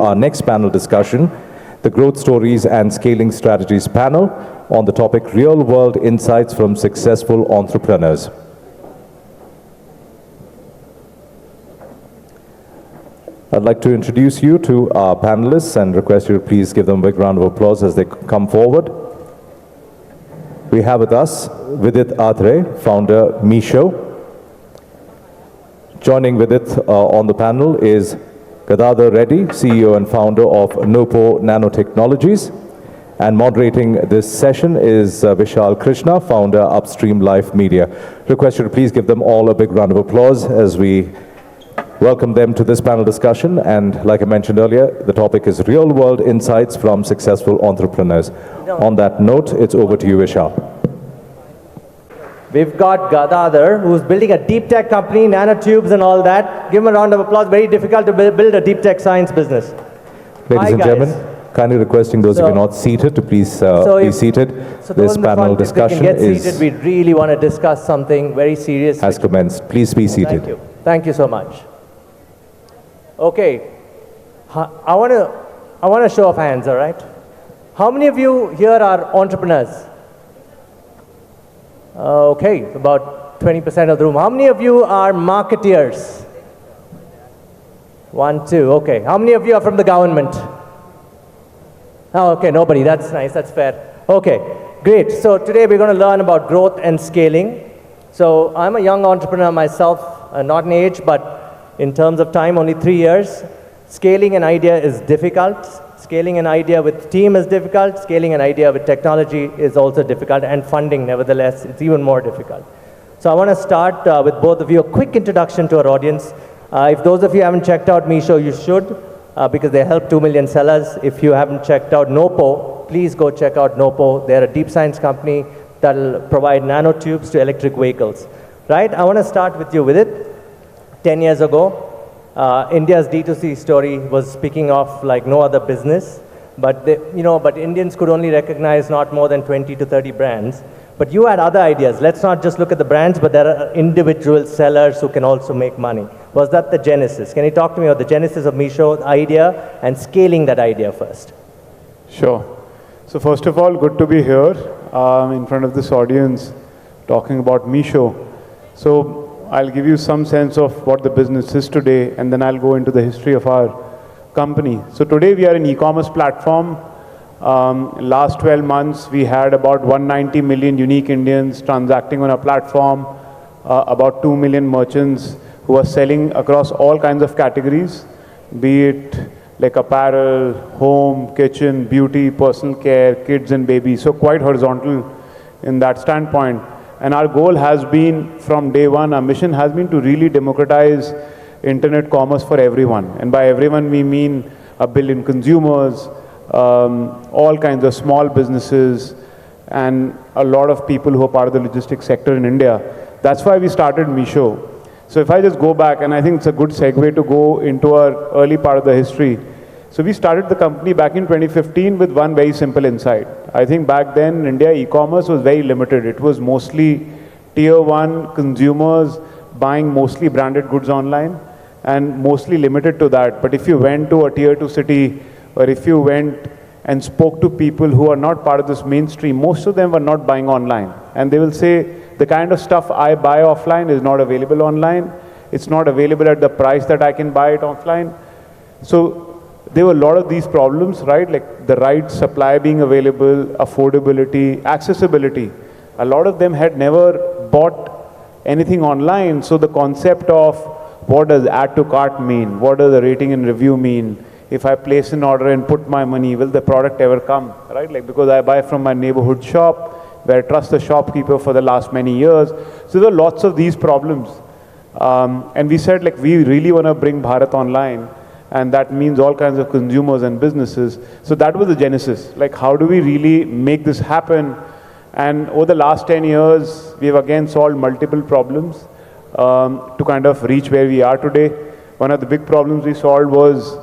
our next panel discussion, the Growth Stories and Scaling Strategies panel on the topic Real-World Insights from Successful Entrepreneurs. I'd like to introduce you to our panelists and request you to please give them a big round of applause as they come forward. We have with us Vidit Atre, founder Meesho. Joining Vidit on the panel is Gadadhar Reddy, CEO and founder of Nopo Nanotechnologies. And moderating this session is Vishal Krishna, founder Upstream Life Media. Request you to please give them all a big round of applause as we welcome them to this panel discussion. And like I mentioned earlier, the topic is real-world insights from successful entrepreneurs. On that note, it's over to you, Vishal. We've got Gadadhar, who's building a deep tech company, nanotubes and all that. Give him a round of applause. Very difficult to build a deep tech science business. Ladies and gentlemen, kindly requesting those of you not seated to please be seated. This panel discussion we really want to discuss something very serious. Has commenced. Please be seated. Thank you. Thank you so much. Okay, I want to show of hands, all right? How many of you here are entrepreneurs? Okay, about 20% of the room. How many of you are marketeers? 1, 2, okay. How many of you are from the government? Oh, okay, nobody. That's nice, that's fair. Okay, great. So today we're going to learn about growth and scaling. So I'm a young entrepreneur myself, not in age, but in terms of time, only 3 years. Scaling an idea is difficult. Scaling an idea with team is difficult. Scaling an idea with technology is also difficult. And funding, nevertheless, it's even more difficult. So I want to start with both of you. A quick introduction to our audience. If those of you haven't checked out Meesho, you should, because they help 2 million sellers. If you haven't checked out Nopo, please go check out Nopo. They're a deep science company that will provide nanotubes to electric vehicles. Right? I want to start with you with it. 10 years ago, India's D2C story was speaking of like no other business, but but Indians could only recognize not more than 20 to 30 brands. But you had other ideas. Let's not just look at the brands, but there are individual sellers who can also make money. Was that the genesis? Can you talk to me about the genesis of Meesho, the idea, and scaling that idea first? Sure. So first of all, good to be here in front of this audience talking about Meesho. So I'll give you some sense of what the business is today, and then I'll go into the history of our company. So today we are an e-commerce platform. Last 12 months, we had about 190 million unique Indians transacting on our platform, about 2 million merchants who are selling across all kinds of categories, be it like apparel, home, kitchen, beauty, personal care, kids and babies. So quite horizontal in that standpoint. And our goal has been, from day one, our mission has been to really democratize internet commerce for everyone. And by everyone, we mean 1 billion consumers, all kinds of small businesses, and a lot of people who are part of the logistics sector in India. That's why we started Meesho. So if I just go back, and I think it's a good segue to go into our early part of the history. So we started the company back in 2015 with one very simple insight. I think back then in India, e-commerce was very limited. It was mostly tier 1 consumers buying mostly branded goods online and mostly limited to that. But if you went to a tier 2 city, or if you went and spoke to people who are not part of this mainstream, most of them were not buying online. And they will say, the kind of stuff I buy offline is not available online. It's not available at the price that I can buy it offline. So there were a lot of these problems, right? Like the right supply being available, affordability, accessibility. A lot of them had never bought anything online. So the concept of what does add to cart mean? What does a rating and review mean? If I place an order and put my money, will the product ever come, right? Like because I buy from my neighborhood shop, where I trust the shopkeeper for the last many years. So there are lots of these problems. And we said, like, we really want to bring Bharat online. And that means all kinds of consumers and businesses. So that was the genesis. Like, how do we really make this happen? And over the last 10 years, we've again solved multiple problems to kind of reach where we are today. One of the big problems we solved was,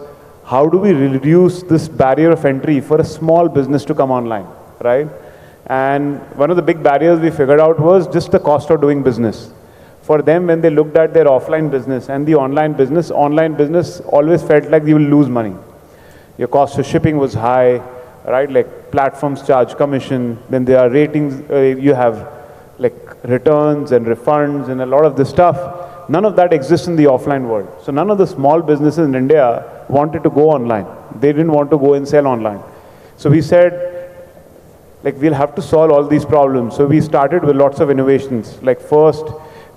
how do we reduce this barrier of entry for a small business to come online, right? And one of the big barriers we figured out was just the cost of doing business. For them, when they looked at their offline business and the online business always felt like they will lose money. your cost of shipping was high, right? Like platforms charge commission, then there are ratings, you have like returns and refunds and a lot of this stuff. None of that exists in the offline world. So none of the small businesses in India wanted to go online. They didn't want to go and sell online. So we said, like, we'll have to solve all these problems. So we started with lots of innovations. Like first,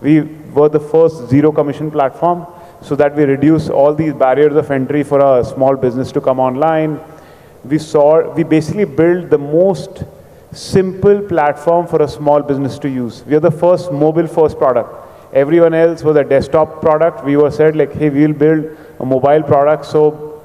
we were the first zero commission platform so that we reduce all these barriers of entry for a small business to come online. We basically built the most simple platform for a small business to use. We are the first mobile first product. Everyone else was a desktop product. We were said like, hey, we'll build a mobile product so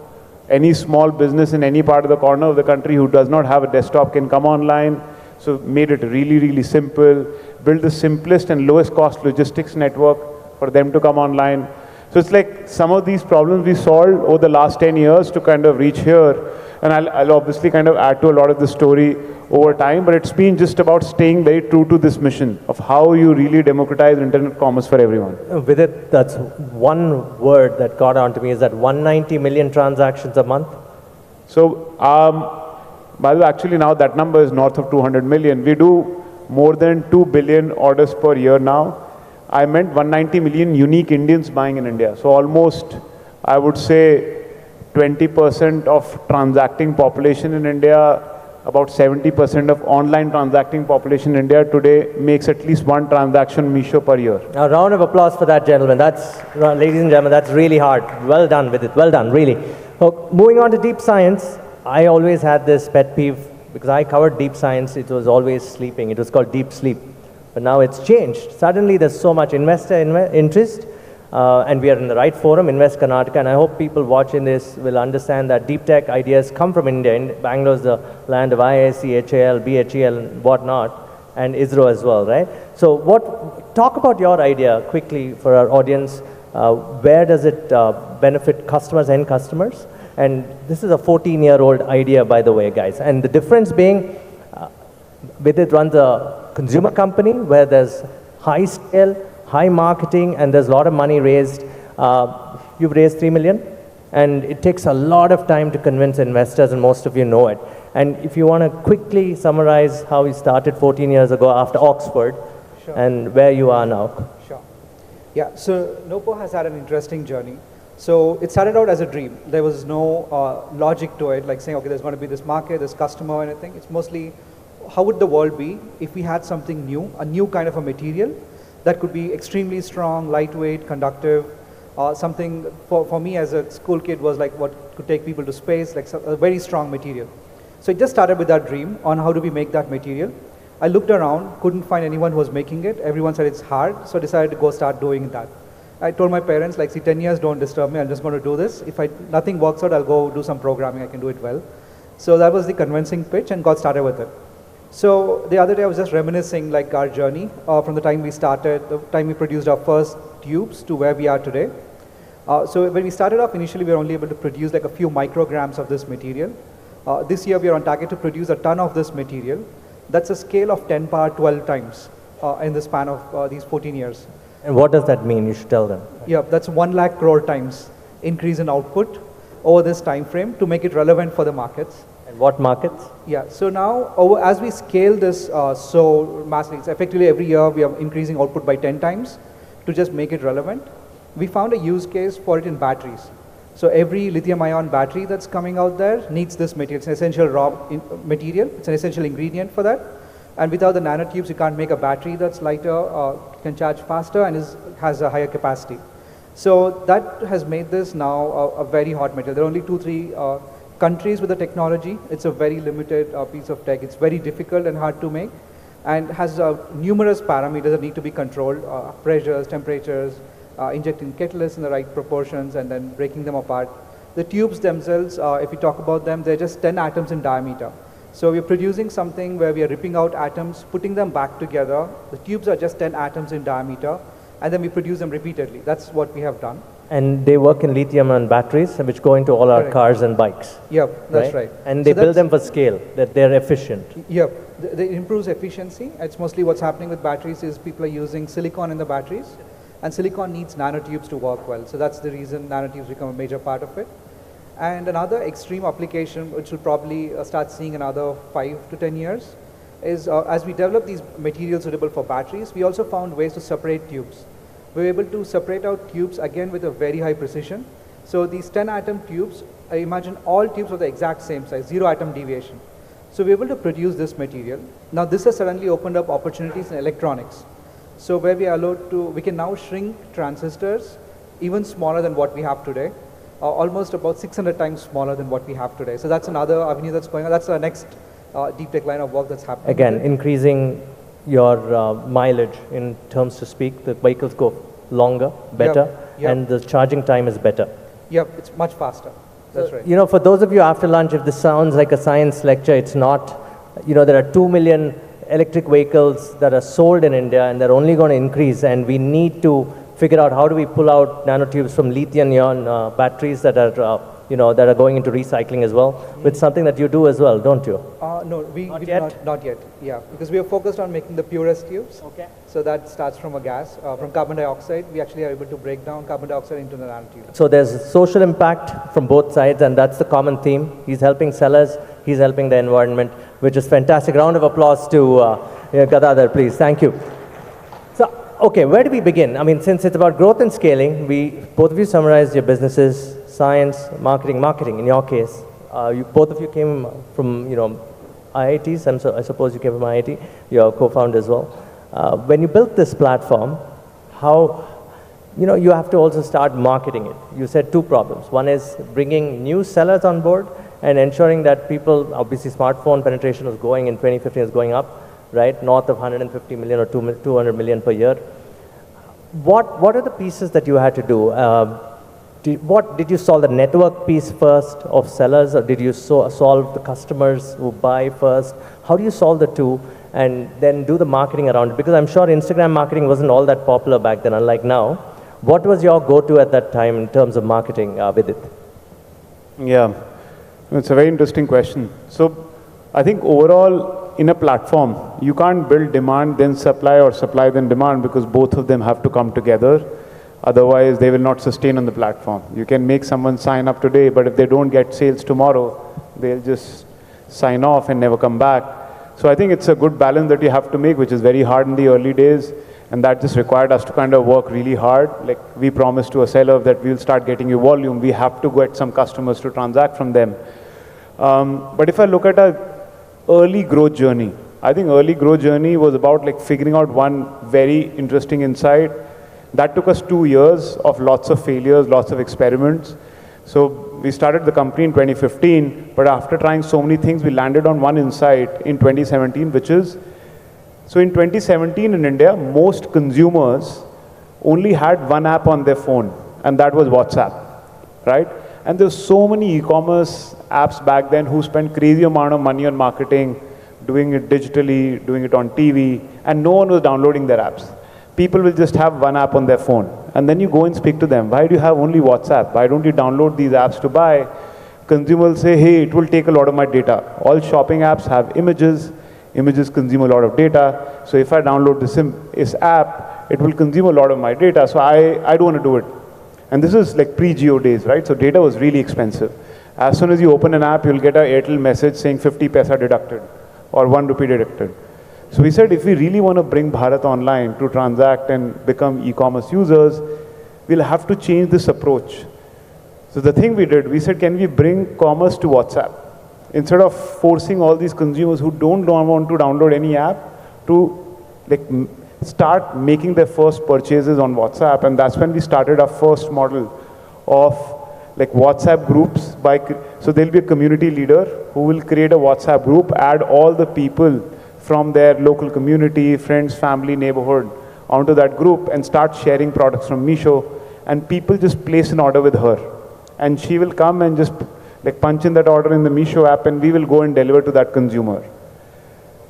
any small business in any part of the corner of the country who does not have a desktop can come online. So made it really, really simple. Build the simplest and lowest cost logistics network for them to come online. So it's like some of these problems we solved over the last 10 years to kind of reach here. And I'll obviously kind of add to a lot of the story over time, but it's been just about staying very true to this mission of how you really democratize internet commerce for everyone. With it, that's one word that got onto me is that 190 million transactions a month. So, by the way, actually now that number is north of 200 million. We do more than 2 billion orders per year now. I meant 190 million unique Indians buying in India. So almost, I would say, 20% of transacting population in India, about 70% of online transacting population in India today makes at least one transaction Meesho per year. A round of applause for that, gentlemen. Ladies and gentlemen, that's really hard. Well done with it. Well done, really. So, moving on to deep science, I always had this pet peeve because I covered deep science. It was always sleeping. It was called deep sleep. But now it's changed. Suddenly, there's so much investor interest. And we are in the right forum, Invest Karnataka, and I hope people watching this will understand that deep tech ideas come from India. Bangalore is the land of IIC, HAL, BHEL, and whatnot, and ISRO as well, right? So talk about your idea quickly for our audience. Where does it benefit customers and customers? And this is a 14-year-old idea, by the way, guys. And the difference being, with it runs a consumer company where there's high scale, high marketing, and there's a lot of money raised. You've raised 3 million, and it takes a lot of time to convince investors, and most of you know it. And if you want to quickly summarize how you started 14 years ago after Oxford, Sure. and where you are now. Sure. Yeah, so Nopo has had an interesting journey. So it started out as a dream. There was no logic to it, like saying, okay, there's going to be this market, this customer, or anything. It's mostly, how would the world be if we had something new, a new kind of a material that could be extremely strong, lightweight, conductive. Something for me as a school kid was like what could take people to space, like a very strong material. So it just started with that dream on how do we make that material. I looked around, couldn't find anyone who was making it. Everyone said it's hard, so I decided to go start doing that. I told my parents, like, see, 10 years, don't disturb me, I'm just going to do this. If nothing works out, I'll go do some programming, I can do it well. So that was the convincing pitch and got started with it. So the other day I was just reminiscing like our journey from the time we started, the time we produced our first tubes to where we are today. So when we started off, initially we were only able to produce like a few micrograms of this material. This year we are on target to produce a ton of this material. That's a scale of 10 power 12 times in the span of these 14 years. And what does that mean? You should tell them. Yeah, that's 1 lakh crore times increase in output over this time frame to make it relevant for the markets. And what markets? Yeah, so now as we scale this so massively, effectively every year we are increasing output by 10 times to just make it relevant. We found a use case for it in batteries. So every lithium-ion battery that's coming out there needs this material. It's an essential raw material. It's an essential ingredient for that. And without the nanotubes, you can't make a battery that's lighter, can charge faster, and has a higher capacity. So that has made this now a very hot material. There are only 2-3 countries with the technology. It's a very limited piece of tech. It's very difficult and hard to make, and has numerous parameters that need to be controlled, pressures, temperatures, injecting catalysts in the right proportions, and then breaking them apart. The tubes themselves, if we talk about them, they're just 10 atoms in diameter. So we're producing something where we are ripping out atoms, putting them back together. The tubes are just 10 atoms in diameter, and then we produce them repeatedly. That's what we have done. And they work in lithium-ion batteries, which go into all our Correct. cars and bikes. Yep, that's right. And they build them for scale, that they're efficient. Yep, it improves efficiency. It's mostly what's happening with batteries is people are using silicon in the batteries, and silicon needs nanotubes to work well. So that's the reason nanotubes become a major part of it. And another extreme application, which we'll probably start seeing another 5 to 10 years, is as we develop these materials suitable for batteries, we also found ways to separate tubes. We were able to separate out tubes again with a very high precision. So these 10 atom tubes, I imagine all tubes of the exact same size, 0 atom deviation. So we're able to produce this material. Now this has suddenly opened up opportunities in electronics. So where we are allowed to, we can now shrink transistors even smaller than what we have today, almost about 600 times smaller than what we have today. So that's another avenue that's going on. That's the next deep tech line of work that's happening. Again, increasing your mileage in terms to speak. The vehicles go longer, better, Yep. and the charging time is better. Yep, it's much faster. That's right. You know, for those of you after lunch, if this sounds like a science lecture, it's not. You know, there are 2 million electric vehicles that are sold in India, and they're only going to increase, and we need to figure out how do we pull out nanotubes from lithium-ion batteries that are, that are going into recycling as well, with something that you do as well, don't you? No, we Not do yet? not yet. Yeah, because we are focused on making the purest tubes. Okay. So that starts from a gas, from carbon dioxide. We actually are able to break down carbon dioxide into the nanotube. So there's social impact from both sides, and that's the common theme. He's helping sellers, he's helping the environment, which is fantastic. Round of applause to Gadadhar, please. Thank you. So, okay, where do we begin? I mean, since it's about growth and scaling, both of you summarized your businesses, science, marketing in your case. Both of you came from, IITs. I suppose you came from IIT. You're co-founder as well. When you built this platform, how, you have to also start marketing it. You said 2 problems. One is bringing new sellers on board and ensuring that people, obviously smartphone penetration was going in 2015 is going up, right? North of 150 million or 200 million per year. What are the pieces that you had to do? Did you solve the network piece first of sellers, or did you solve the customers who buy first? How do you solve the 2 and then do the marketing around it? Because I'm sure Instagram marketing wasn't all that popular back then, unlike now. What was your go-to at that time in terms of marketing with it? Yeah, it's a very interesting question. So I think overall in a platform, you can't build demand then supply or supply then demand, because both of them have to come together. Otherwise, they will not sustain on the platform. You can make someone sign up today, but if they don't get sales tomorrow, they'll just sign off and never come back. So I think it's a good balance that you have to make, which is very hard in the early days, and that just required us to kind of work really hard. Like we promised to a seller that we'll start getting you volume. We have to get some customers to transact from them. But if I look at our early growth journey, I think early growth journey was about like figuring out one very interesting insight. That took us 2 years of lots of failures, lots of experiments. So we started the company in 2015, but after trying so many things, we landed on one insight in 2017, which is, so in 2017 in India, most consumers only had one app on their phone, and that was WhatsApp, right? And there's so many e-commerce apps back then who spent crazy amount of money on marketing, doing it digitally, doing it on TV, and no one was downloading their apps. People will just have one app on their phone. And then you go and speak to them. Why do you have only WhatsApp? Why don't you download these apps to buy? Consumer will say, hey, it will take a lot of my data. All shopping apps have images. Images consume a lot of data. So if I download this app, it will consume a lot of my data. So I don't want to do it. And this is like pre-Jio days, right? So data was really expensive. As soon as you open an app, you'll get an Airtel message saying 50 paisa deducted or 1 rupee deducted. So we said if we really want to bring Bharat online to transact and become e-commerce users, we'll have to change this approach. So the thing we did, we said, can we bring commerce to WhatsApp? Instead of forcing all these consumers who don't want to download any app to like start making their first purchases on WhatsApp. And that's when we started our first model of like WhatsApp groups. So there'll be a community leader who will create a WhatsApp group, add all the people from their local community, friends, family, neighborhood onto that group and start sharing products from Meesho, and people just place an order with her. And she will come and just like punch in that order in the Meesho app and we will go and deliver to that consumer.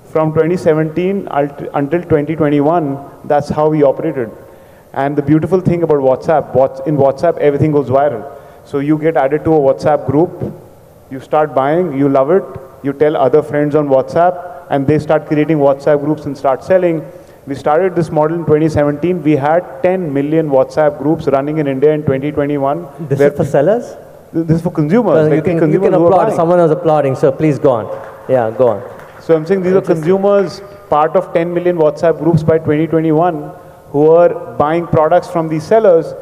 From 2017 until 2021, that's how we operated. And the beautiful thing about WhatsApp, in WhatsApp, everything goes viral. So you get added to a WhatsApp group, you start buying, you love it, you tell other friends on WhatsApp, and they start creating WhatsApp groups and start selling. We started this model in 2017. We had 10 million WhatsApp groups running in India in 2021. This is for sellers? This is for consumers. Well, like you can consumers who are applaud. buying. Someone was applauding, so please go on. Yeah, go on. So I'm saying these are consumers, part of 10 million WhatsApp groups by 2021, who are buying products from these sellers.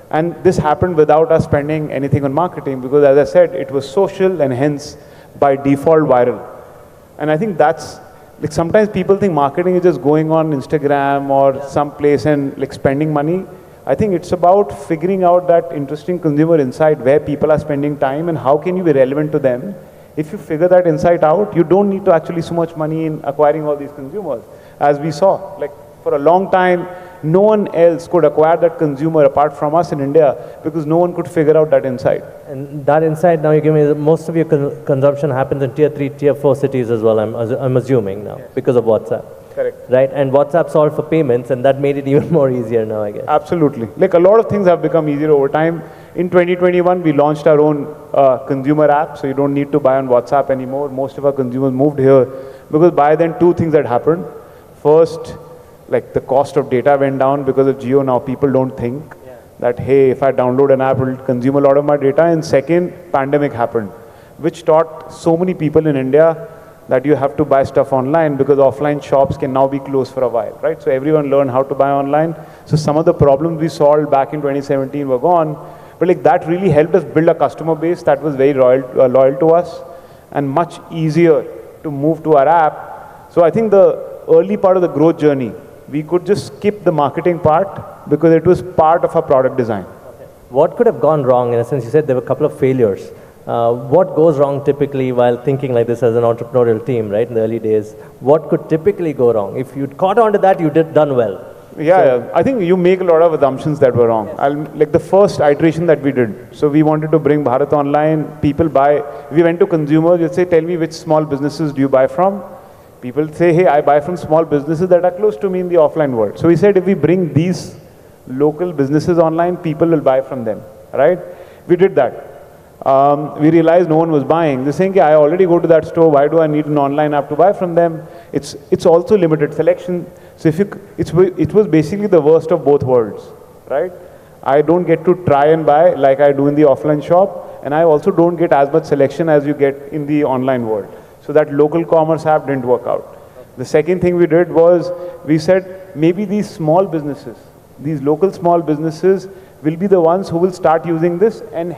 And this happened without us spending anything on marketing, because as I said, it was social and hence by default viral. And I think that's, like, sometimes people think marketing is just going on Instagram or some place and like spending money. I think it's about figuring out that interesting consumer insight, where people are spending time and how can you be relevant to them. If you figure that insight out, you don't need to actually so much money in acquiring all these consumers. As we saw, like for a long time, no one else could acquire that consumer apart from us in India, because no one could figure out that insight. And that insight, now you give me, most of your consumption happens in tier 3, tier 4 cities as well, I'm assuming now, because of WhatsApp. Correct. Right, and WhatsApp solved for payments, and that made it even more easier now, I guess. Absolutely. Like a lot of things have become easier over time. In 2021, we launched our own consumer app, so you don't need to buy on WhatsApp anymore. Most of our consumers moved here, because by then two things had happened. First, like the cost of data went down because of Jio. Now people don't think that, hey, if I download an app, it will consume a lot of my data. And second, pandemic happened, which taught so many people in India that you have to buy stuff online, because offline shops can now be closed for a while, right? So everyone learned how to buy online. So some of the problems we solved back in 2017 were gone, but like that really helped us build a customer base that was very loyal to us and much easier to move to our app. So I think the early part of the growth journey, we could just skip the marketing part because it was part of our product design. What could have gone wrong? In a sense, you said there were a couple of failures. What goes wrong typically while thinking like this as an entrepreneurial team, right, in the early days? What could typically go wrong? If you'd caught on to that, you done well. Yeah, I think you make a lot of assumptions that were wrong. Like the first iteration that we did, so we wanted to bring Bharat online. People buy, we went to consumers, you'd say, tell me which small businesses do you buy from? People say, hey, I buy from small businesses that are close to me in the offline world. So we said, if we bring these local businesses online, people will buy from them, right? We did that. We realized no one was buying. They're saying, I already go to that store, why do I need an online app to buy from them? It's also limited selection. So it was basically the worst of both worlds, right? I don't get to try and buy like I do in the offline shop, and I also don't get as much selection as you get in the online world. So that local commerce app didn't work out. The second thing we did was, we said, maybe these small businesses, these local small businesses will be the ones who will start using this and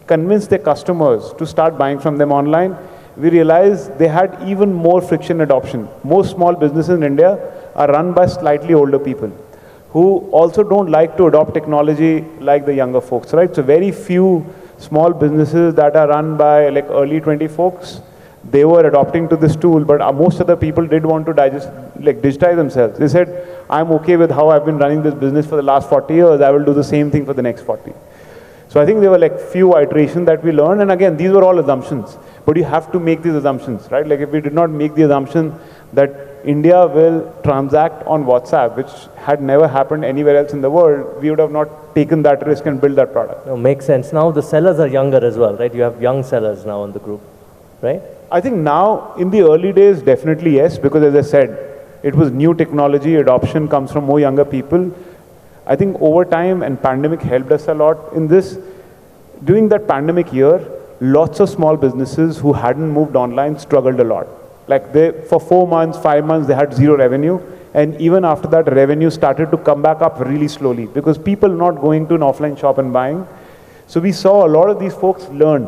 convince their customers to start buying from them online. We realized they had even more friction adoption. Most small businesses in India are run by slightly older people who also don't like to adopt technology like the younger folks, right? So very few small businesses that are run by like early 20 folks, they were adopting to this tool, but most of the people did want to digitize themselves. They said, I'm okay with how I've been running this business for the last 40 years, I will do the same thing for the next 40. So I think there were like few iterations that we learned, and again, these were all assumptions, but you have to make these assumptions, right? Like if we did not make the assumption that India will transact on WhatsApp, which had never happened anywhere else in the world, we would have not taken that risk and built that product. No, makes sense. Now the sellers are younger as well, right? You have young sellers now in the group, right? I think now, in the early days, definitely yes, because as I said, it was new technology, adoption comes from more younger people. I think over time, and pandemic helped us a lot in this, during that pandemic year, lots of small businesses who hadn't moved online struggled a lot. Like for 4 months, 5 months, they had zero revenue. And even after that, revenue started to come back up really slowly because people not going to an offline shop and buying. So we saw a lot of these folks learn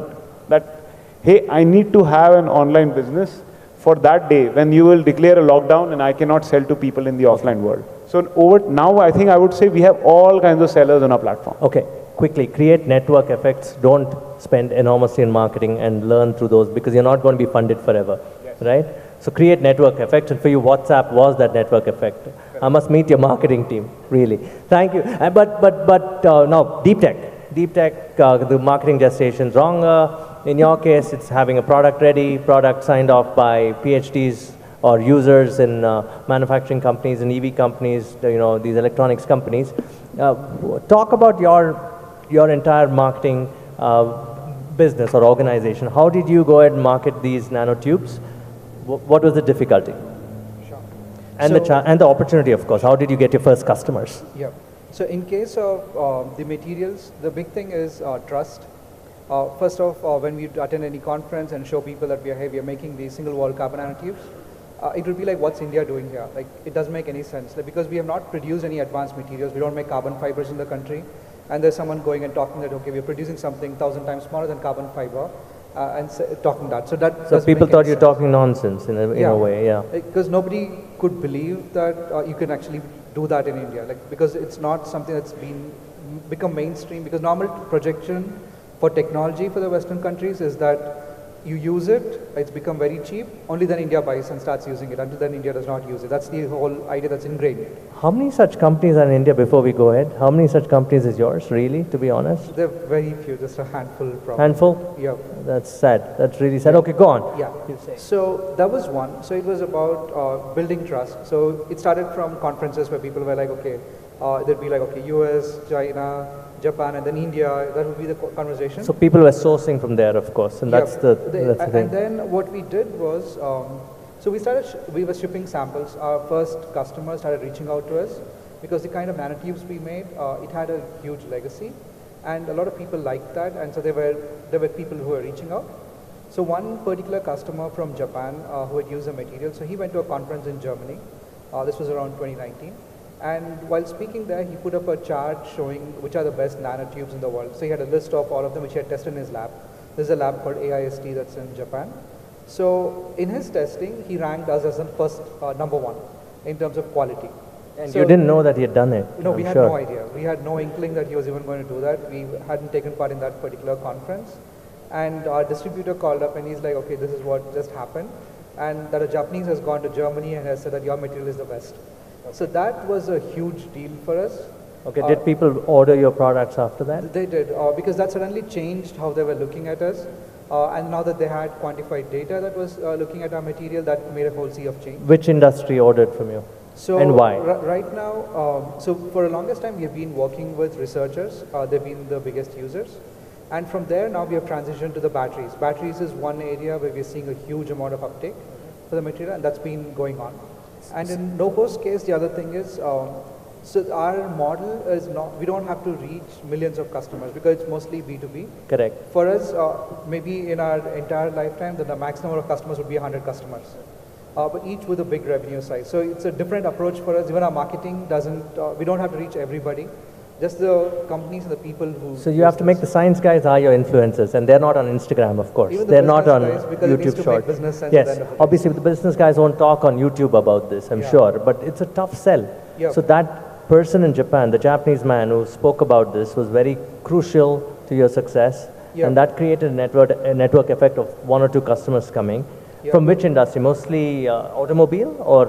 that, hey, I need to have an online business for that day when you will declare a lockdown and I cannot sell to people in the offline world. So now I think I would say we have all kinds of sellers on our platform. Okay, quickly, create network effects. Don't spend enormously in marketing and learn through those because you're not going to be funded forever, right? So create network effects, and for you, WhatsApp was that network effect. I must meet your marketing team, really. Thank you. But now, deep tech, the marketing gestation's longer. In your case, it's having a product ready, product signed off by PhDs or users in manufacturing companies and EV companies, these electronics companies. Talk about your entire marketing business or organization. How did you go ahead and market these nanotubes? What was the difficulty? Sure. And the opportunity, of course. How did you get your first customers? Yeah. So in case of the materials, the big thing is trust. First off, when we attend any conference and show people that we are making these single wall carbon nanotubes, it would be like, what's India doing here? Like, it doesn't make any sense. Like, because we have not produced any advanced materials, we don't make carbon fibers in the country, and there's someone going and talking that, okay, we're producing something 1,000 times smaller than carbon fiber, and talking that. So people thought you're talking nonsense in a way, yeah. Because nobody could believe that you can actually do that in India, like, because it's not something that's become mainstream. Because normal projection for technology for the Western countries is that you use it, it's become very cheap, only then India buys and starts using it. Until then, India does not use it. That's the whole idea that's ingrained. How many such companies are in India, before we go ahead? How many such companies is yours, really, to be honest? There are very few, just a handful probably. Handful? Yeah. That's sad. That's really sad. Okay, go on. Yeah. So that was one. So it was about building trust. So it started from conferences where people were like, okay, there'd be like, okay, US, China, Japan, and then India. That would be the conversation. So people were sourcing from there, of course, and that's the thing. And then what we did was, so we were shipping samples. Our first customers started reaching out to us because the kind of nanotubes we made, it had a huge legacy, and a lot of people liked that, and so there were people who were reaching out. So one particular customer from Japan who had used the material, so he went to a conference in Germany. This was around 2019. And while speaking there, he put up a chart showing which are the best nanotubes in the world. So he had a list of all of them which he had tested in his lab. There's a lab called AIST that's in Japan. So in his testing, he ranked us as the first number one in terms of quality. And so you didn't know that he had done it? No, we had no idea. We had no inkling that he was even going to do that. We hadn't taken part in that particular conference. And our distributor called up and he's like, okay, this is what just happened. And that a Japanese has gone to Germany and has said that your material is the best. So that was a huge deal for us. Okay, did people order your products after that? They did, because that suddenly changed how they were looking at us. And now that they had quantified data that was looking at our material, that made a whole sea of change. Which industry ordered from you? So and why? Right now, so for the longest time, we have been working with researchers. They've been the biggest users. And from there, now we have transitioned to the batteries. Batteries is one area where we're seeing a huge amount of uptake for the material, and that's been going on. And in Nopo's case, the other thing is, so our model is not, we don't have to reach millions of customers because it's mostly B2B. Correct. For us, maybe in our entire lifetime, the max number of customers would be 100 customers, but each with a big revenue size. So it's a different approach for us. Even our marketing doesn't, we don't have to reach everybody. Just the companies and the people who... So you have to make the science guys are your influencers, and they're not on Instagram, of course. Even they're not on YouTube Shorts. Yes, obviously the business guys won't talk on YouTube about this, I'm sure, but it's a tough sell. Yeah. So that person in Japan, the Japanese man who spoke about this, was very crucial to your success, and that created a network effect of one or two customers coming. From which industry? Mostly automobile or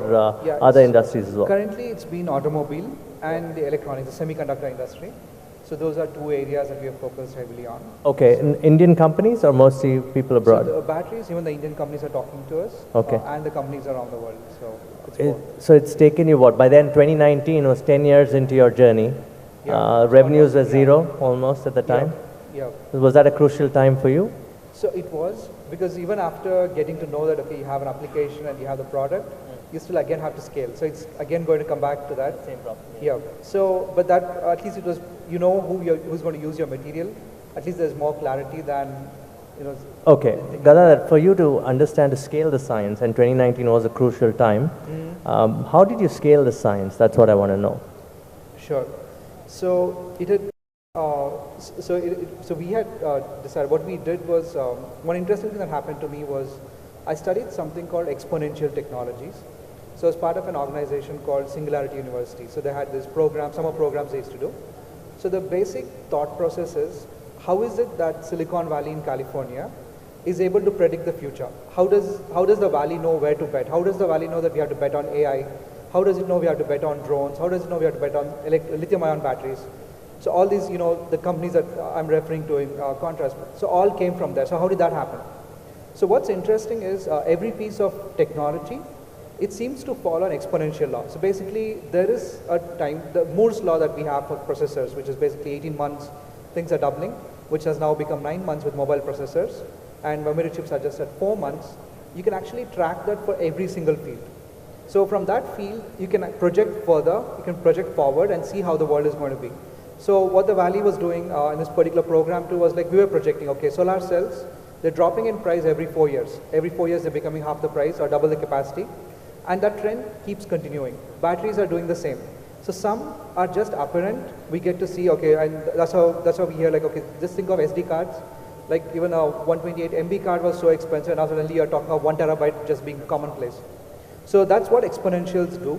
other industries as well? Currently, it's been automobile and the electronics, the semiconductor industry. So those are two areas that we have focused heavily on. Okay, Indian companies or mostly people abroad? So the batteries, even the Indian companies are talking to us. Okay. And the companies around the world. So so it's taken you what? By then 2019 was 10 years into your journey. Revenues were zero almost at the time. Yeah. Was that a crucial time for you? So it was, because even after getting to know that, okay, you have an application and you have the product, you still again have to scale. So it's again going to come back to that. Same problem. Yeah. So, but that, at least it was, you know who's going to use your material. At least there's more clarity than, you know. Okay. Gadadhar, for you to understand to scale the science, and 2019 was a crucial time, how did you scale the science? That's what I want to know. Sure. So it had, so we had decided, what we did was, one interesting thing that happened to me was, I studied something called exponential technologies. So as part of an organization called Singularity University. So they had this program, summer programs they used to do. So the basic thought process is, how is it that Silicon Valley in California is able to predict the future? How does the valley know where to bet? How does the valley know that we have to bet on AI? How does it know we have to bet on drones? How does it know we have to bet on lithium-ion batteries? So all these, the companies that I'm referring to in contrast, so all came from there. So how did that happen? So what's interesting is every piece of technology, it seems to follow an exponential law. So basically, there is a time, the Moore's law that we have for processors, which is basically 18 months, things are doubling, which has now become 9 months with mobile processors, and memory chips are just at 4 months. You can actually track that for every single field. So from that field, you can project further, you can project forward and see how the world is going to be. So what the Valley was doing in this particular program too was like we were projecting, okay, solar cells, they're dropping in price every 4 years. Every 4 years they're becoming half the price or double the capacity. And that trend keeps continuing. Batteries are doing the same. So some are just apparent. We get to see, okay, and that's how we hear like, okay, just think of SD cards. Like even a 128 MB card was so expensive, and now suddenly you're talking of 1 terabyte just being commonplace. So that's what exponentials do.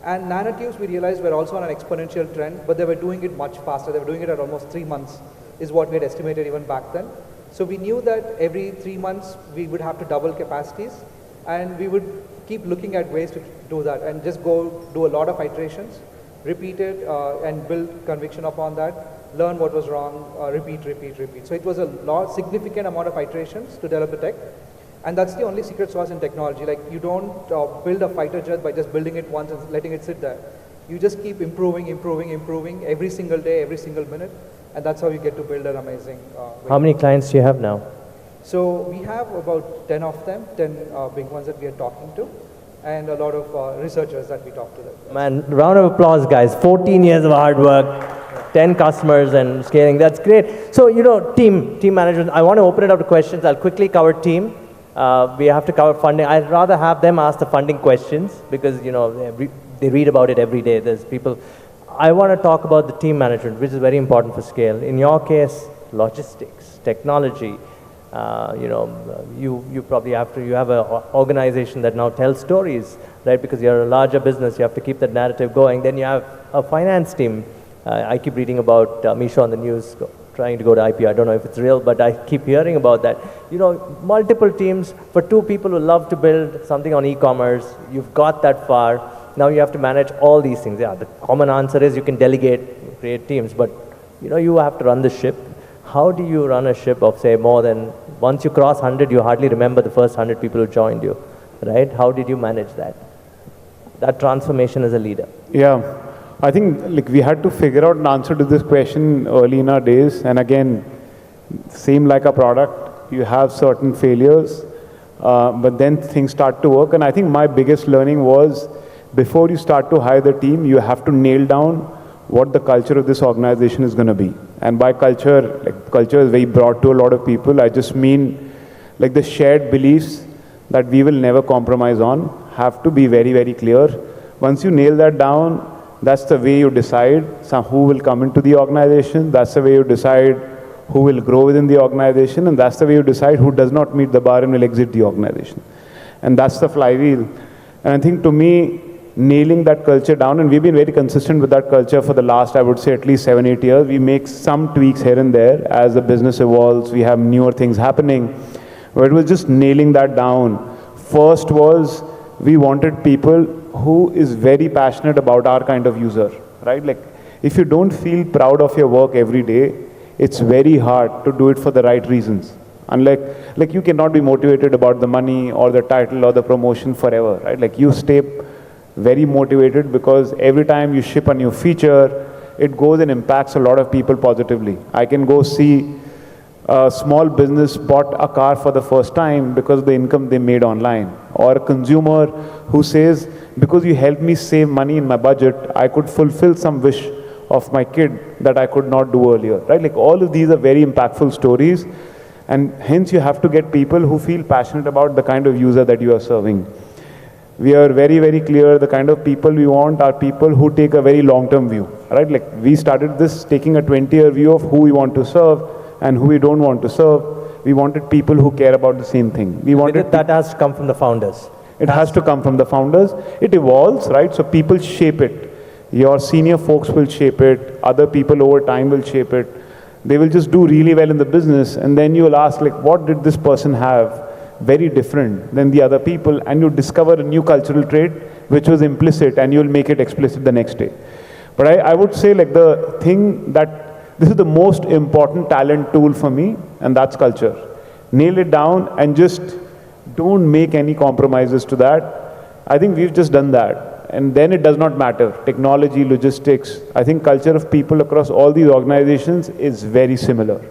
And nanotubes, we realized, were also on an exponential trend, but they were doing it much faster. They were doing it at almost 3 months, is what we had estimated even back then. So we knew that every 3 months we would have to double capacities, and we would keep looking at ways to do that, and just go do a lot of iterations, repeat it, and build conviction upon that, learn what was wrong, repeat. So it was a significant amount of iterations to develop the tech. And that's the only secret sauce in technology. Like you don't build a fighter jet by just building it once and letting it sit there. You just keep improving every single day, every single minute. And that's how you get to build an amazing How many clients do you have now? So we have about 10 of them, 10 big ones that we are talking to, and a lot of researchers that we talk to them. Man, round of applause, guys. 14 years of hard work, 10 customers and scaling. That's great. So, team management, I want to open it up to questions. I'll quickly cover team. We have to cover funding. I'd rather have them ask the funding questions because, they read about it every day. There's people. I want to talk about the team management, which is very important for scale. In your case, logistics, technology. You probably you have an organization that now tells stories, right? Because you're a larger business, you have to keep that narrative going. Then you have a finance team. I keep reading about Misho on the news trying to go to IPO. I don't know if it's real, but I keep hearing about that. Multiple teams for 2 people who love to build something on e-commerce. You've got that far. Now you have to manage all these things. Yeah, the common answer is you can delegate, create teams, but you have to run the ship. How do you run a ship of, say, more than, once you cross 100, you hardly remember the first 100 people who joined you, right? How did you manage that? That transformation as a leader. Yeah, I think we had to figure out an answer to this question early in our days. And again, same like a product, you have certain failures, but then things start to work. And I think my biggest learning was, before you start to hire the team, you have to nail down what the culture of this organization is going to be. And by culture, culture is very broad to a lot of people. I just mean the shared beliefs that we will never compromise on have to be very, very clear. Once you nail that down, that's the way you decide who will come into the organization. That's the way you decide who will grow within the organization. And that's the way you decide who does not meet the bar and will exit the organization. And that's the flywheel. And I think, to me, nailing that culture down, and we've been very consistent with that culture for the last, I would say, at least 7-8 years. We make some tweaks here and there as the business evolves. We have newer things happening. But it was just nailing that down. First was, we wanted people who is very passionate about our kind of user, right? If you don't feel proud of your work every day, it's very hard to do it for the right reasons. Unlike, you cannot be motivated about the money or the title or the promotion forever, right? You stay very motivated because every time you ship a new feature, it goes and impacts a lot of people positively. I can go see a small business bought a car for the first time because of the income they made online. Or a consumer who says, because you helped me save money in my budget, I could fulfill some wish of my kid that I could not do earlier, right? All of these are very impactful stories. And hence you have to get people who feel passionate about the kind of user that you are serving. We are very, very clear the kind of people we want are people who take a very long-term view, right? We started this taking a 20-year view of who we want to serve and who we don't want to serve. We wanted people who care about the same thing. That has to come from the founders. It has to come from the founders. It evolves, right? So people shape it. Your senior folks will shape it. Other people over time will shape it. They will just do really well in the business. And then you'll ask, what did this person have very different than the other people? And you discover a new cultural trait which was implicit, and you'll make it explicit the next day. But I would say the thing that this is the most important talent tool for me, and that's culture. Nail it down and just don't make any compromises to that. I think we've just done that. And then it does not matter. Technology, logistics, I think culture of people across all these organizations is very similar.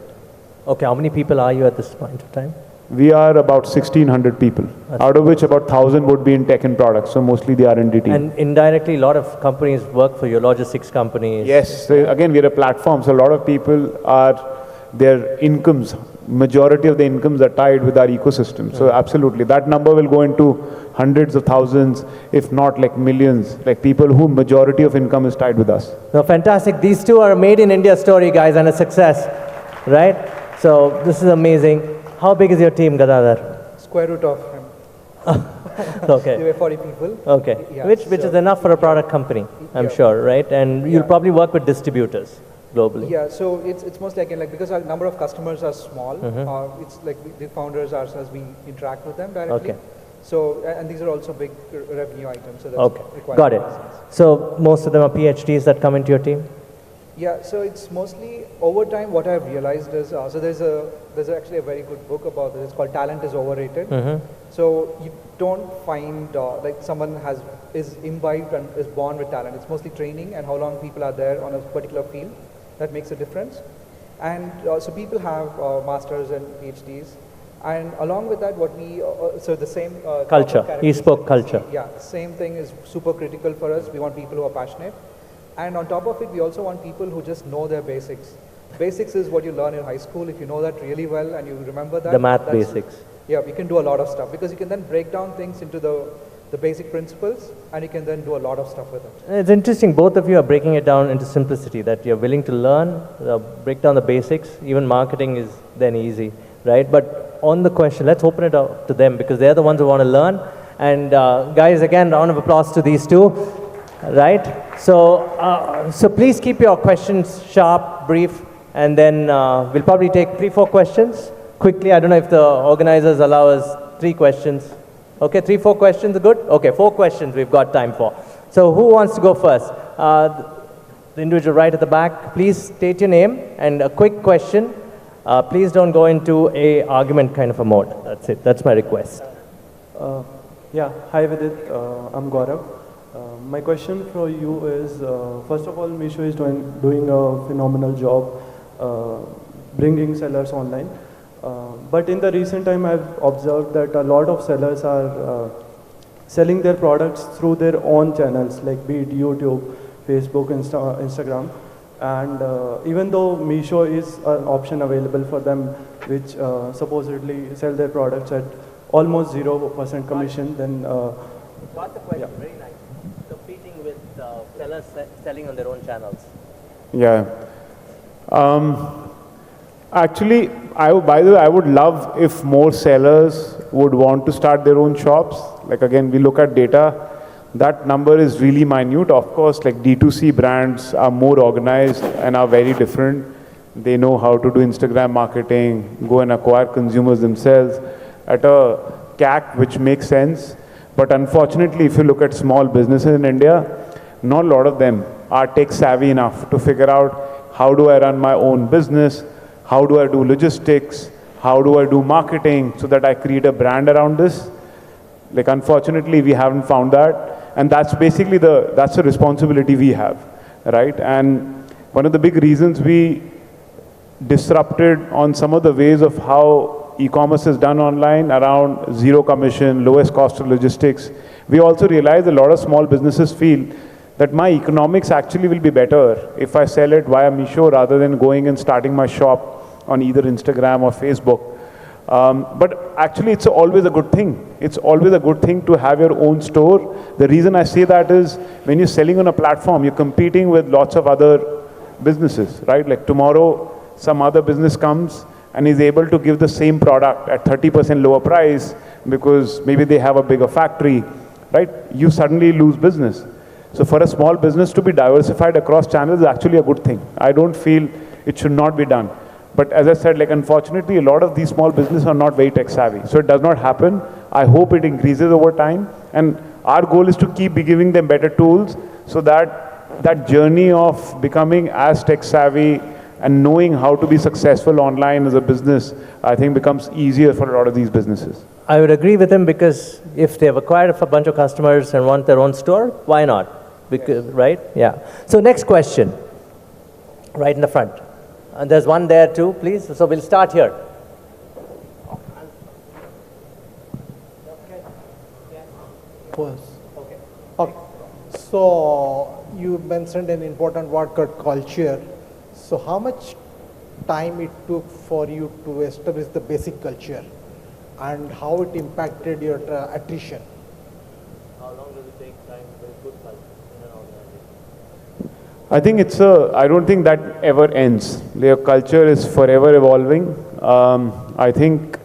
Okay, how many people are you at this point of time? We are about 1,600 people, out of which about 1,000 would be in tech and products, so mostly the R&D team. And indirectly, a lot of companies work for you, logistics companies. Yes, so again, we're a platform, so a lot of people are, their incomes, majority of the incomes are tied with our ecosystem. So absolutely, that number will go into hundreds of thousands, if not like millions, like people who majority of income is tied with us. So fantastic. These two are a made in India story, guys, and a success, right? So this is amazing. How big is your team, Gadadhar? Square root of Okay. there were 40 people. Okay. Yeah, Which is enough for a product company, I'm sure, right? And you'll Yeah. probably work with distributors globally. Yeah, so it's mostly again like because our number of customers are small, it's like the founders ourselves, we interact with them directly. Okay. So and these are also big revenue items. So that's Okay. required Got it. business. So most of them are PhDs that come into your team? Yeah, so it's mostly over time. What I've realized is so there's actually a very good book about this. It's called Talent is Overrated. So you don't find like someone is imbibed and is born with talent. It's mostly training and how long people are there on a particular field that makes a difference. And so people have masters and PhDs, and along with that, what we so the same Culture. He spoke culture. Yeah, same thing is super critical for us. We want people who are passionate. And on top of it, we also want people who just know their basics. Basics is what you learn in high school. If you know that really well and you remember that. The math that's- basics. Yeah, we can do a lot of stuff because you can then break down things into the basic principles and you can then do a lot of stuff with it. It's interesting, both of you are breaking it down into simplicity, that you're willing to learn, break down the basics. Even marketing is then easy, right? But on the question, let's open it up to them because they're the ones who want to learn. And guys, again, round of applause to these two, right? So please keep your questions sharp, brief, and then we'll probably take 3-4 questions quickly. I don't know if the organizers allow us 3 questions. Okay, 3-4 questions are good? Okay, 4 questions we've got time for. So who wants to go first? The individual right at the back, please state your name and a quick question. Please don't go into a argument kind of a mode. That's it, that's my request. Yeah, hi Vidit, I'm Gaurav. My question for you is, first of all, Meesho is doing a phenomenal job bringing sellers online. But in the recent time, I've observed that a lot of sellers are selling their products through their own channels, like be it YouTube, Facebook, Instagram. And even though Meesho is an option available for them, which supposedly sell their products at almost 0% commission, then... Got the question, very nice. Competing with sellers selling on their own channels. Yeah. Actually, by the way, I would love if more sellers would want to start their own shops. Like again, we look at data, that number is really minute. Of course, like D2C brands are more organized and are very different. They know how to do Instagram marketing, go and acquire consumers themselves at a CAC which makes sense. But unfortunately, if you look at small businesses in India, not a lot of them are tech savvy enough to figure out how do I run my own business, how do I do logistics, how do I do marketing so that I create a brand around this. Like unfortunately, we haven't found that, and that's basically that's the responsibility we have, right? And one of the big reasons we disrupted on some of the ways of how e-commerce is done online around zero commission, lowest cost of logistics, we also realized a lot of small businesses feel that my economics actually will be better if I sell it via Meesho rather than going and starting my shop on either Instagram or Facebook. But actually it's always a good thing. It's always a good thing to have your own store. The reason I say that is when you're selling on a platform, you're competing with lots of other businesses, right? Like tomorrow, some other business comes and is able to give the same product at 30% lower price because maybe they have a bigger factory, right? You suddenly lose business. So for a small business to be diversified across channels is actually a good thing. I don't feel it should not be done. But as I said, like unfortunately, a lot of these small businesses are not very tech savvy. So it does not happen. I hope it increases over time. And our goal is to keep giving them better tools so that that journey of becoming as tech savvy and knowing how to be successful online as a business, I think becomes easier for a lot of these businesses. I would agree with him because if they've acquired a bunch of customers and want their own store, why not? Because, right? Yeah. So next question, right in the front. And there's one there too, please. So we'll start here. first. Okay. So you mentioned an important word called culture. So how much time it took for you to establish the basic culture, and how it impacted your attrition? How long does it take time to build good culture in an organization? I think I don't think that ever ends. Their culture is forever evolving. I think,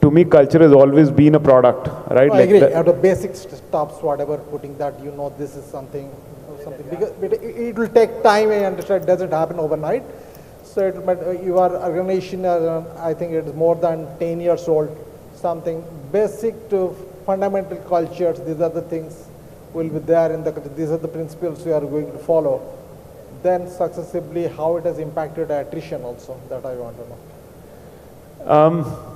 to me, culture has always been a product, right? I agree. At the basic stops, whatever, putting that, this is something, because it will take time. I understand it doesn't happen overnight. So your organization, I think it is more than 10 years old. Something basic to fundamental cultures. These are the things will be there in these are the principles we are going to follow. Then successively, how it has impacted attrition also, that I want to know.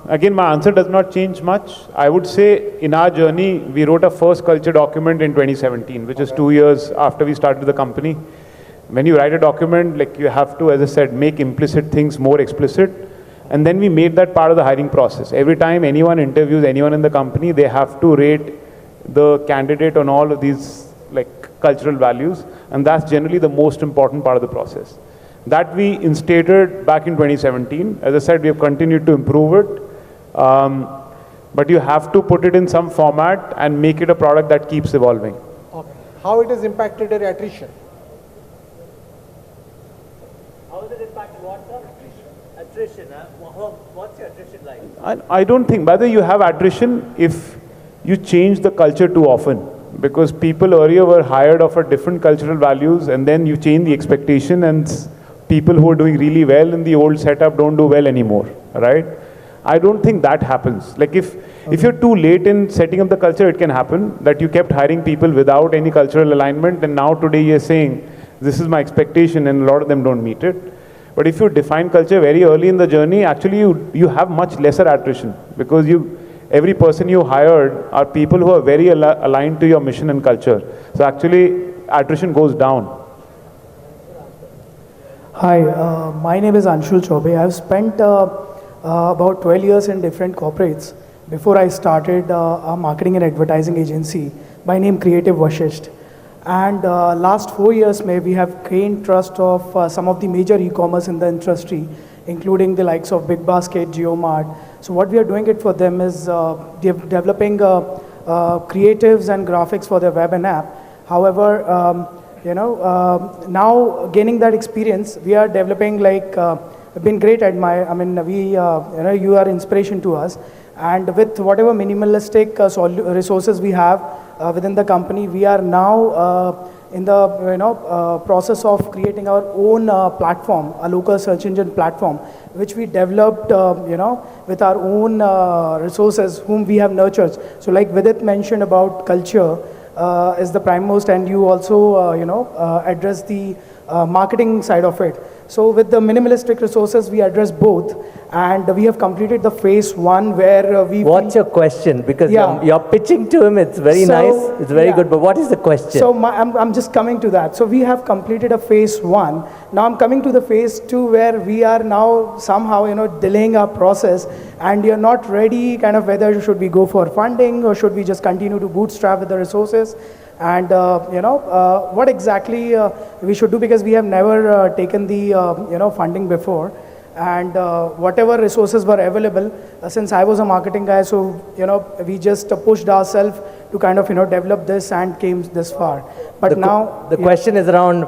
Again, my answer does not change much. I would say in our journey, we wrote a first culture document in 2017, which is 2 years after we started the company. When you write a document, like you have to, as I said, make implicit things more explicit. And then we made that part of the hiring process. Every time anyone interviews anyone in the company, they have to rate the candidate on all of these cultural values. And that's generally the most important part of the process. That we instated back in 2017. As I said, we have continued to improve it. But you have to put it in some format and make it a product that keeps evolving. Okay. How it has impacted your attrition? How has it impacted what, sir? Attrition. What's your attrition like? I don't think, whether you have attrition if you change the culture too often. Because people earlier were hired of a different cultural values, and then you change the expectation, and people who are doing really well in the old setup don't do well anymore, right? I don't think that happens. Like if you're too late in setting up the culture, it can happen that you kept hiring people without any cultural alignment, and now today you're saying, this is my expectation, and a lot of them don't meet it. But if you define culture very early in the journey, actually you have much lesser attrition, because every person you hired are people who are very aligned to your mission and culture. So actually attrition goes down. Hi, my name is Anshul Chobe. I've spent about 12 years in different corporates before I started a marketing and advertising agency by name Creative Vashisht. And last 4 years, we have gained trust of some of the major e-commerce in the industry, including the likes of Big Basket, JioMart. So what we are doing it for them is developing creatives and graphics for their web and app. However, now gaining that experience, we are developing been great at you are inspiration to us. And with whatever minimalistic resources we have within the company, we are now in the process of creating our own platform, a local search engine platform, which we developed with our own resources whom we have nurtured. So like Vidit mentioned about culture is the primemost, and you also address the marketing side of it. So with the minimalistic resources, we address both, and we have completed the phase 1 where we... What's your question? Because you're pitching to him, it's very nice, it's very good, but what is the question? So I'm just coming to that. So we have completed a phase 1. Now I'm coming to the phase 2 where we are now somehow, delaying our process, and you're not ready whether should we go for funding or should we just continue to bootstrap with the resources. And what exactly we should do, because we have never taken the funding before, and whatever resources were available, since I was a marketing guy, so we just pushed ourselves to develop this and came this far. But now the question is around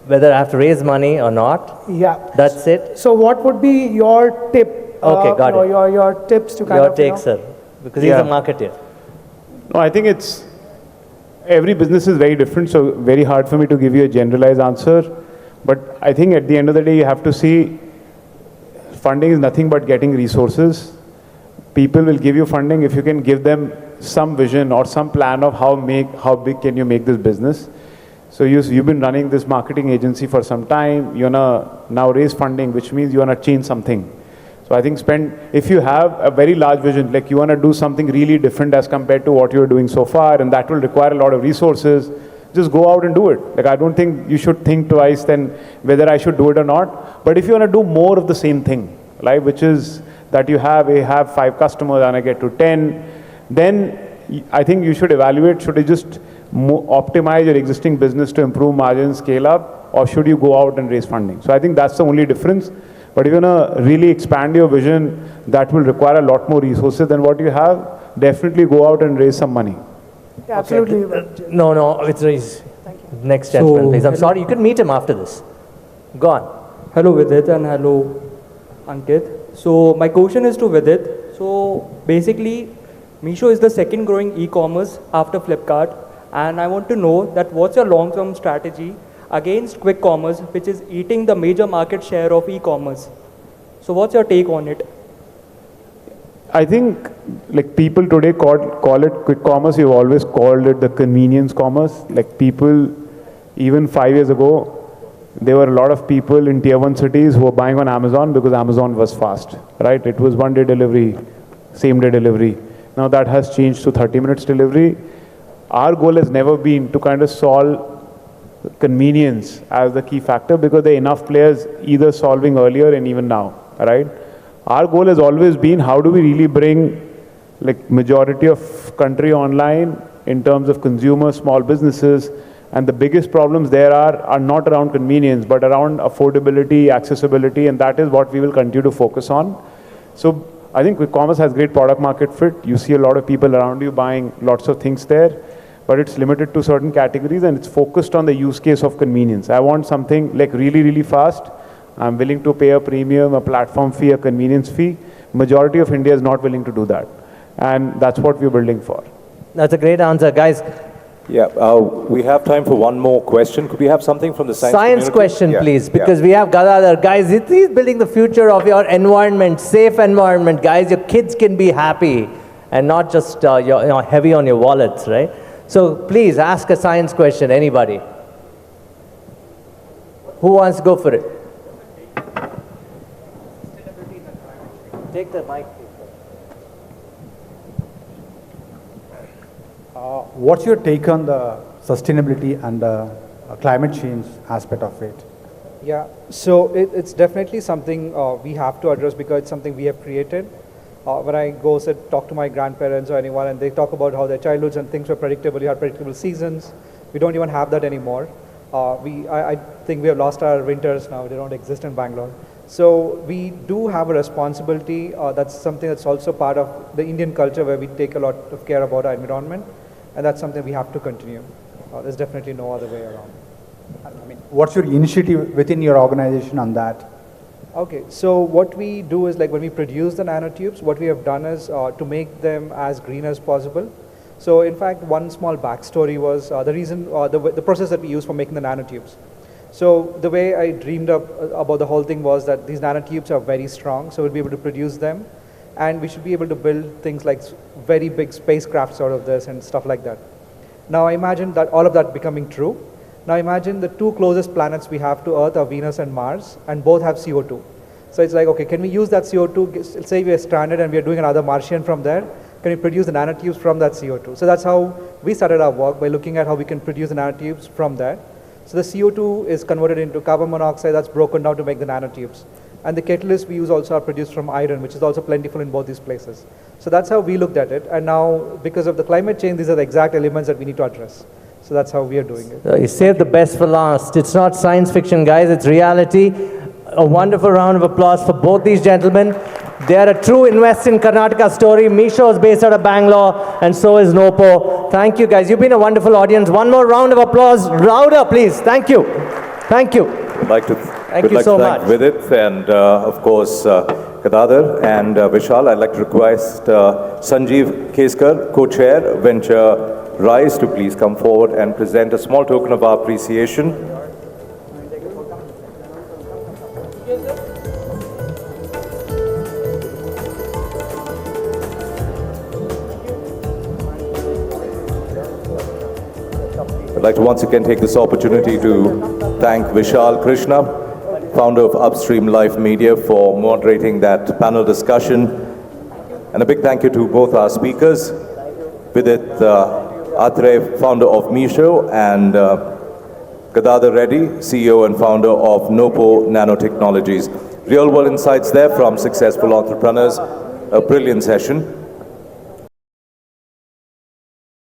whether I have to raise money or not. Yeah, that's it. So what would be your tip? Okay, got it. Your tips to your take, sir, because he's a marketer. No, I think every business is very different, so very hard for me to give you a generalized answer. But I think at the end of the day, you have to see funding is nothing but getting resources. People will give you funding if you can give them some vision or some plan of how big can you make this business. So you've been running this marketing agency for some time. You wanna now raise funding, which means you wanna change something. So I think if you have a very large vision, like you want to do something really different as compared to what you're doing so far, and that will require a lot of resources, just go out and do it. Like I don't think you should think twice then whether I should do it or not. But if you want to do more of the same thing, right, which is that you have 5 customers and I get to 10, then I think you should evaluate, should you just optimize your existing business to improve margins, scale up, or should you go out and raise funding? So I think that's the only difference. But if you want to really expand your vision, that will require a lot more resources than what you have. Definitely go out and raise some money. Yeah, absolutely. No, it's next gentleman, please. I'm sorry, you can meet him after this. Go on. Hello Vidit and hello Ankit. So my question is to Vidit. So basically, Meesho is the second growing e-commerce after Flipkart, and I want to know that what's your long-term strategy against quick commerce, which is eating the major market share of e-commerce. So what's your take on it? I think like people today call it quick commerce. We've always called it the convenience commerce. Like people, even 5 years ago, there were a lot of people in tier 1 cities who were buying on Amazon because Amazon was fast, right? It was 1 day delivery, same day delivery. Now that has changed to 30 minutes delivery. Our goal has never been to kind of solve convenience as the key factor, because there are enough players either solving earlier and even now, right? Our goal has always been, how do we really bring like majority of country online in terms of consumer, small businesses, and the biggest problems there are not around convenience, but around affordability, accessibility, and that is what we will continue to focus on. So I think quick commerce has great product market fit. You see a lot of people around you buying lots of things there, but it's limited to certain categories and it's focused on the use case of convenience. I want something like really, really fast. I'm willing to pay a premium, a platform fee, a convenience fee. Majority of India is not willing to do that. And that's what we're building for. That's a great answer, guys. Yeah, we have time for one more question. Could we have something from the science community? Question, please, because we have Gadadhar. Guys, he's building the future of your environment, safe environment. Guys, your kids can be happy and not just heavy on your wallets, right? So please ask a science question, anybody. Who wants to go for it? Take the mic, please. What's your take on the sustainability and the climate change aspect of it? Yeah, so it's definitely something we have to address because it's something we have created. When I go talk to my grandparents or anyone and they talk about how their childhoods and things were predictable, you had predictable seasons. We don't even have that anymore. I think we have lost our winters now. They don't exist in Bangalore. So we do have a responsibility. That's something that's also part of the Indian culture where we take a lot of care about our environment. And that's something we have to continue. There's definitely no other way around. I mean, what's your initiative within your organization on that? Okay, so what we do is like when we produce the nanotubes, what we have done is to make them as green as possible. So in fact, one small backstory was the reason, the process that we use for making the nanotubes. So the way I dreamed up about the whole thing was that these nanotubes are very strong, so we'll be able to produce them. And we should be able to build things like very big spacecrafts out of this and stuff like that. Now imagine that all of that becoming true. Now imagine the two closest planets we have to Earth are Venus and Mars, and both have CO2. So it's like, okay, can we use that CO2, say we are stranded and we are doing another Martian from there, can we produce the nanotubes from that CO2? So that's how we started our work, by looking at how we can produce the nanotubes from that. So the CO2 is converted into carbon monoxide that's broken down to make the nanotubes. And the catalysts we use also are produced from iron, which is also plentiful in both these places. So that's how we looked at it. And now, because of the climate change, these are the exact elements that we need to address. So that's how we are doing it. So you saved the best for last. It's not science fiction, guys. It's reality. A wonderful round of applause for both these gentlemen. They are a true Invest in Karnataka story. Meesho is based out of Bangalore, and so is Nopo. Thank you, guys. You've been a wonderful audience. One more round of applause. Louder, please. Thank you. Thank you. I'd like to Thank you so much. Vidit and of course Gadadhar and Vishal. I'd like to request Sanjeev Keskar, co-chair VentuRISE, to please come forward and present a small token of our appreciation. I'd like to once again take this opportunity to thank Vishal Krishna, founder of Upstream Life Media, for moderating that panel discussion. And a big thank you to both our speakers, Vidit Atre, founder of Meesho, and Gadadhar Reddy, CEO and founder of Nopo Nanotechnologies. Real world insights there from successful entrepreneurs. A brilliant session.